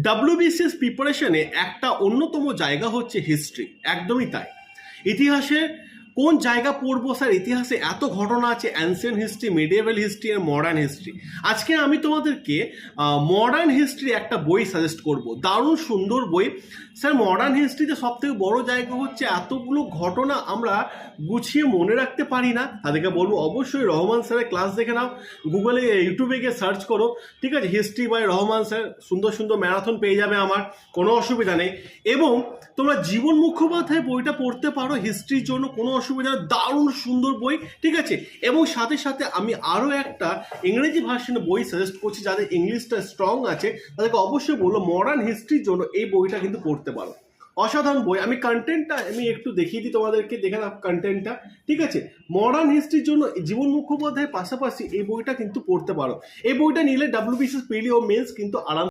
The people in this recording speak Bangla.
ডাব্লিউবিসিএস প্রিপারেশনে একটা অন্যতম জায়গা হচ্ছে হিস্ট্রি, একদমই তাই। ইতিহাসে কোন জায়গা পড়বো স্যার? ইতিহাসে এত ঘটনা আছে, অ্যানসিয়েন্ট হিস্ট্রি, মিডিয়েভাল হিস্ট্রি আর মডার্ন হিস্ট্রি। আজকে আমি তোমাদেরকে মডার্ন হিস্ট্রি একটা বই সাজেস্ট করব, দারুণ সুন্দর বই। স্যার মডার্ন হিস্ট্রিতে সব থেকে বড় জায়গা হচ্ছে এতগুলো ঘটনা আমরা গুছিয়ে মনে রাখতে পারি না। তাদেরকে বলবো অবশ্যই রহমান স্যারের ক্লাস দেখে নাও, গুগলে ইউটিউবে গিয়ে সার্চ করো, ঠিক আছে, হিস্ট্রি বাই রহমান স্যার, সুন্দর সুন্দর ম্যারাথন পেয়ে যাবে, আমার কোনো অসুবিধা নেই। এবং তোমরা জীবন মুখোপাধ্যায় বইটা পড়তে পারো হিস্ট্রির জন্য, কোনো অসুবিধা নেই, দারুণ সুন্দর বই, ঠিক আছে। এবং সাথে সাথে আমি আরও একটা ইংরেজি ভার্সনের বই সাজেস্ট করছি, যাদের ইংলিশটা স্ট্রং আছে তাদেরকে অবশ্যই বলবো মডার্ন হিস্ট্রির জন্য এই বইটা কিন্তু পড়তে পারো। অসাধারণ বই। আমি কন্টেন্টটা আমি একটু দেখিয়ে দিই তোমাদেরকে, দেখে নাও কন্টেন্টটা, ঠিক আছে। মডার্ন হিস্ট্রির জন্য জীবন মুখোপাধ্যায়ের পাশাপাশি এই বইটা কিন্তু পড়তে পারো। এই বইটা নিলে ডাব্লিউবিসিএস প্রিলি ও মেন্স কিন্তু আরাম